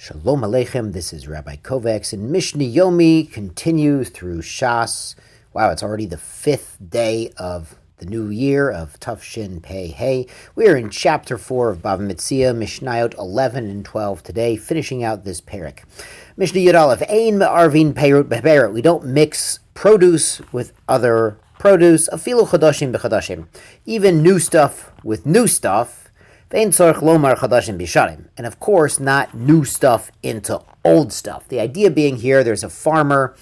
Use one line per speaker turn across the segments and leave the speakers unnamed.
Shalom Aleichem, this is Rabbi Kovacs, and Mishnah Yomi continues through Shas. Wow, it's already the 5th day of the new year of Tafshin Pei Hey. We are in chapter 4 of Bava Metzia, Mishnayot 11 and 12 today, finishing out this parak. Mishnah Yud Aleph, Ein me'arvin peirut beperut. We don't mix produce with other produce, afilu chadashim bechadashim. Even new stuff with new stuff. And of course, not new stuff into old stuff. The idea being here, there's a farmer.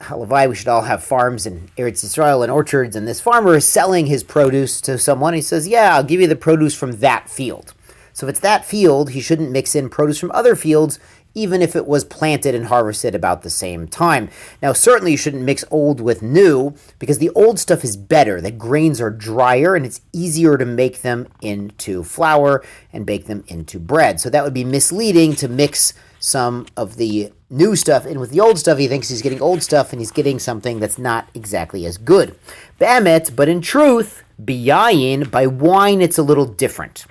Halavai, we should all have farms in Eretz Yisrael and orchards, and this farmer is selling his produce to someone. He says, yeah, I'll give you the produce from that field. So if it's that field, he shouldn't mix in produce from other fields, even if it was planted and harvested about the same time. Now, certainly you shouldn't mix old with new, because the old stuff is better. The grains are drier, and it's easier to make them into flour and bake them into bread. So that would be misleading to mix some of the new stuff in with the old stuff. He thinks he's getting old stuff, and he's getting something that's not exactly as good. Be'emet, but in truth, biyayin, by wine, it's a little different.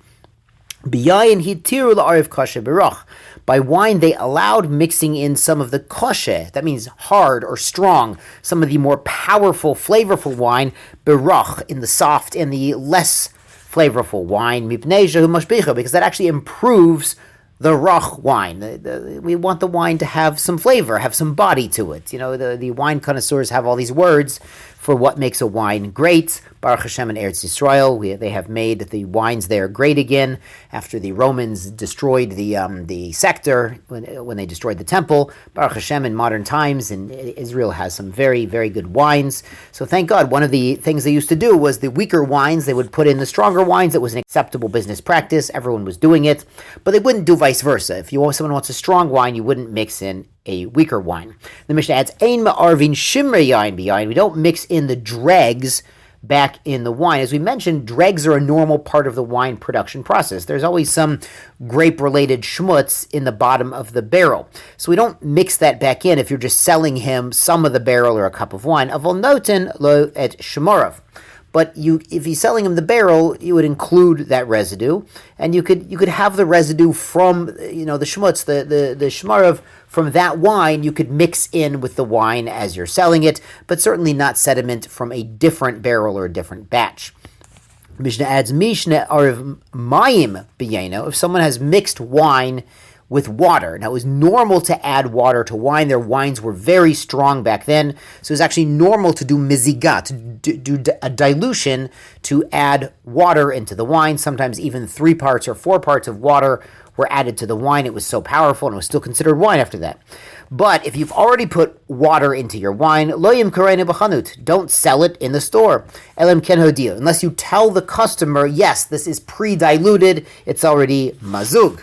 Biyayin hitiru la'ariv kashe berach. By wine, they allowed mixing in some of the koshe, that means hard or strong, some of the more powerful, flavorful wine, berach, in the soft and the less flavorful wine, mipnei shehu mashbicha, because that actually improves the rach wine. We want the wine to have some flavor, have some body to it. You know, the wine connoisseurs have all these words for what makes a wine great. Baruch Hashem and Eretz Yisrael, they have made the wines there great again after the Romans destroyed the sector when they destroyed the temple. Baruch Hashem, in modern times, and Israel has some very, very good wines. So thank God. One of the things they used to do was the weaker wines, they would put in the stronger wines. It was an acceptable business practice. Everyone was doing it, but they wouldn't do vice versa. If someone wants a strong wine, you wouldn't mix in a weaker wine. The Mishnah adds, Ein ma'arvin shimrei yain b'yain. We don't mix in the dregs back in the wine. As we mentioned, dregs are a normal part of the wine production process. There's always some grape-related schmutz in the bottom of the barrel. So we don't mix that back in if you're just selling him some of the barrel or a cup of wine. Avol noten lo et shemorav. But if he's selling him the barrel, you would include that residue, and you could have the residue from the shmutz, the shmarav from that wine. You could mix in with the wine as you're selling it, but certainly not sediment from a different barrel or a different batch. Mishnah adds Mishnah arav mayim b'yeno. If someone has mixed wine with water. Now, it was normal to add water to wine. Their wines were very strong back then, so it was actually normal to do miziga, to do a dilution, to add water into the wine. Sometimes even 3 parts or 4 parts of water were added to the wine. It was so powerful, and it was still considered wine after that. But if you've already put water into your wine, lo yimkareinu b'chanut, don't sell it in the store. Elam ken hodia, unless you tell the customer, yes, this is pre-diluted, it's already mazug.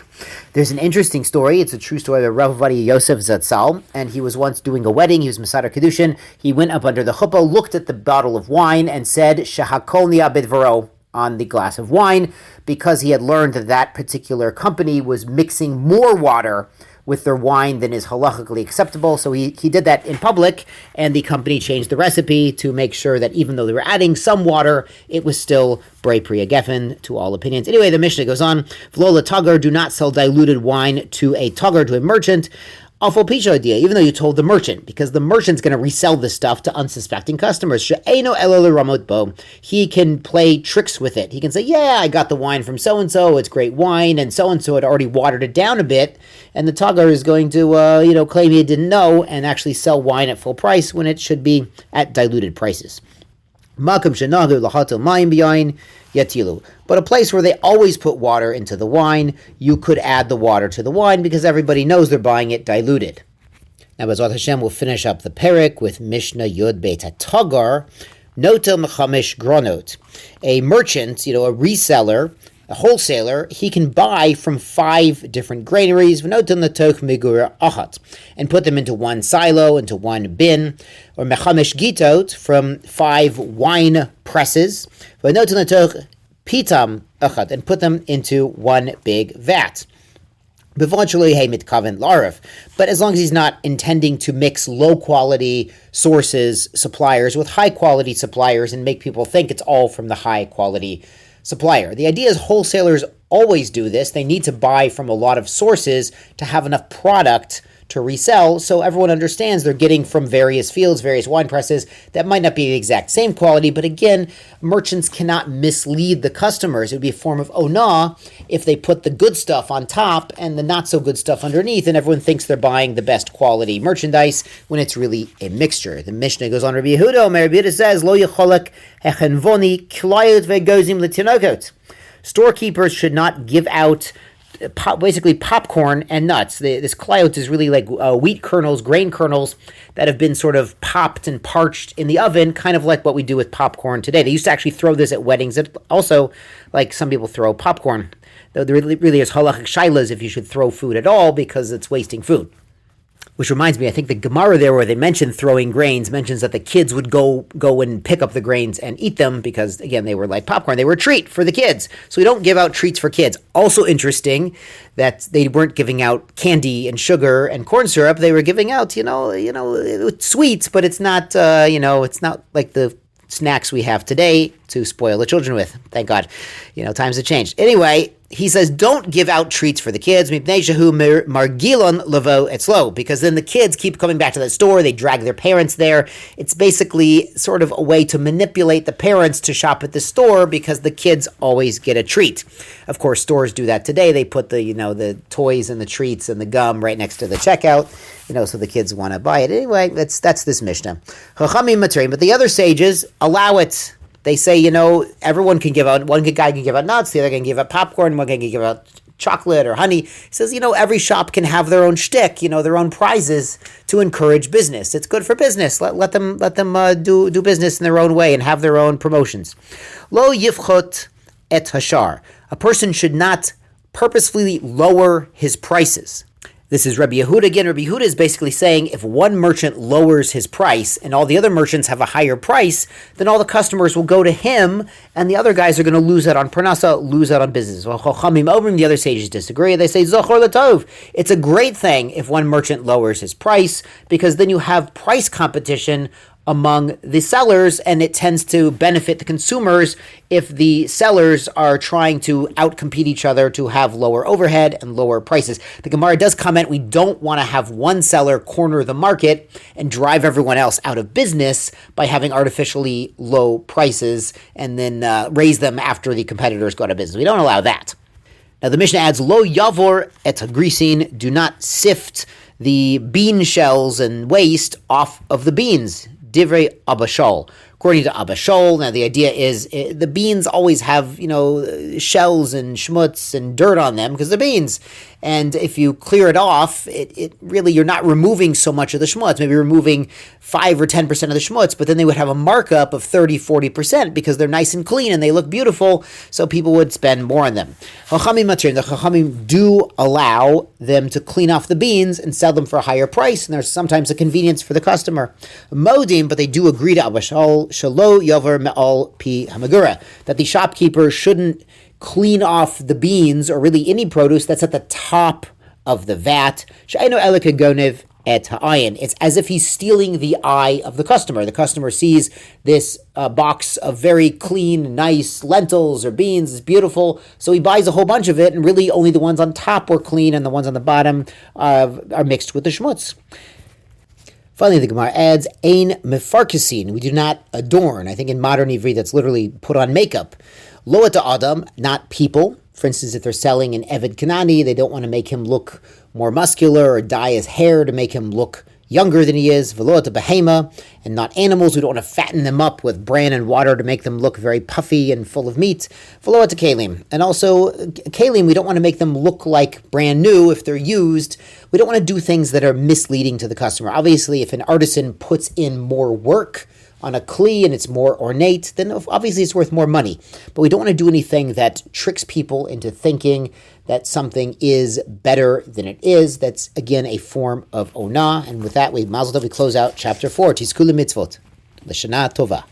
There's an interesting story. It's a true story of Rav Ovadia Yosef Zatzal, and he was once doing a wedding. He was Masada Kedushin. He went up under the chuppah, looked at the bottle of wine, and said, Shehakol niya bidvaro, on the glass of wine, because he had learned that that particular company was mixing more water with their wine than is halachically acceptable. So he did that in public, and the company changed the recipe to make sure that even though they were adding some water, it was still Brei Priya Geffen to all opinions. Anyway, the Mishnah goes on, V'lo l'tagar, do not sell diluted wine to a tagar, to a merchant, awful pisha idea, even though you told the merchant, because the merchant's going to resell this stuff to unsuspecting customers. She'eino elo l'ramot bo. He can play tricks with it. He can say, yeah, I got the wine from so-and-so, it's great wine, and so-and-so had already watered it down a bit, and the tagar is going to claim he didn't know and actually sell wine at full price when it should be at diluted prices. Makam shenahu lahato mayim b'yayin yatilu. But a place where they always put water into the wine, you could add the water to the wine because everybody knows they're buying it diluted. Now, B'ezrat Hashem, we'll finish up the parak with Mishnah Yud Beit HaTagar, Notel Mechamish Gronot. A merchant, a reseller, a wholesaler, he can buy from 5 different granaries, and put them into one silo, into one bin, or mechamish gitot, from 5 wine presses, pitam achat, and put them into one big vat. But as long as he's not intending to mix low-quality sources, suppliers, with high-quality suppliers and make people think it's all from the high-quality supplier. The idea is wholesalers always do this. They need to buy from a lot of sources to have enough product to resell, so everyone understands they're getting from various fields, various wine presses that might not be the exact same quality, but again, merchants cannot mislead the customers. It would be a form of ona if they put the good stuff on top and the not so good stuff underneath, and everyone thinks they're buying the best quality merchandise when it's really a mixture. The Mishnah goes on, Rabbi Yehuda says, Lo yecholek hechenvoni klayot vegozim l'tinokot. Storekeepers should not give out basically popcorn and nuts. This klayot is really like wheat kernels, grain kernels that have been sort of popped and parched in the oven, kind of like what we do with popcorn today. They used to actually throw this at weddings. Also, like some people throw popcorn. Though there really is halachic shailas if you should throw food at all because it's wasting food. Which reminds me, I think the Gemara there where they mentioned throwing grains mentions that the kids would go and pick up the grains and eat them because, again, they were like popcorn. They were a treat for the kids. So we don't give out treats for kids. Also interesting that they weren't giving out candy and sugar and corn syrup. They were giving out, sweets, but it's not, it's not like the snacks we have today to spoil the children with. Thank God. Times have changed. Anyway, he says, don't give out treats for the kids, because then the kids keep coming back to that store. They drag their parents there. It's basically sort of a way to manipulate the parents to shop at the store because the kids always get a treat. Of course, stores do that today. They put the toys and the treats and the gum right next to the checkout, so the kids want to buy it. Anyway, that's this Mishnah. But the other sages allow it. They say, everyone can give out, one guy can give out nuts, the other can give out popcorn, one guy can give out chocolate or honey. He says, every shop can have their own shtick, their own prizes to encourage business. It's good for business. Let them do business in their own way and have their own promotions. Lo yifchot et hashar. A person should not purposefully lower his prices. This is Rabbi Yehuda again. Rabbi Yehuda is basically saying if one merchant lowers his price and all the other merchants have a higher price, then all the customers will go to him and the other guys are going to lose out on parnasa, lose out on business. Well, Chachamim over and the other sages disagree. They say, Zochor Latov. It's a great thing if one merchant lowers his price because then you have price competition among the sellers, and it tends to benefit the consumers if the sellers are trying to outcompete each other to have lower overhead and lower prices. The Gemara does comment we don't want to have one seller corner the market and drive everyone else out of business by having artificially low prices and then raise them after the competitors go out of business. We don't allow that. Now the Mishnah adds, Lo yavor et hagrisin, do not sift the bean shells and waste off of the beans. Divrei Abba Shaul. According to Abba Shaul, now the idea is the beans always have, shells and schmutz and dirt on them because they're beans. And if you clear it off, it really, you're not removing so much of the schmutz. Maybe removing 5 or 10% of the schmutz, but then they would have a markup of 30, 40% because they're nice and clean and they look beautiful, so people would spend more on them. The Chachamim do allow them to clean off the beans and sell them for a higher price, and there's sometimes a convenience for the customer. Modim, but they do agree to Abba Shaul, Shalo Yover Me'al Pi Hamagura, that the shopkeeper shouldn't clean off the beans or really any produce that's at the top of the vat. It's as if he's stealing the eye of the customer. The customer sees this box of very clean, nice lentils or beans. It's beautiful. So he buys a whole bunch of it, and really only the ones on top were clean and the ones on the bottom are mixed with the schmutz. Finally, the Gemara adds, Ein mefarkasin, we do not adorn. I think in modern Ivri that's literally put on makeup. Lo et Adam, not people. For instance, if they're selling an Eved Kanani, they don't want to make him look more muscular or dye his hair to make him look younger than he is. Velo et behema, and not animals. We don't want to fatten them up with bran and water to make them look very puffy and full of meat. Velo et kalim. And also, kalim, we don't want to make them look like brand new if they're used. We don't want to do things that are misleading to the customer. Obviously, if an artisan puts in more work on a kli and it's more ornate, then obviously it's worth more money. But we don't want to do anything that tricks people into thinking that something is better than it is. That's, again, a form of ona. And with that, we close out chapter 4. Tizkulu mitzvot. L'shana tova.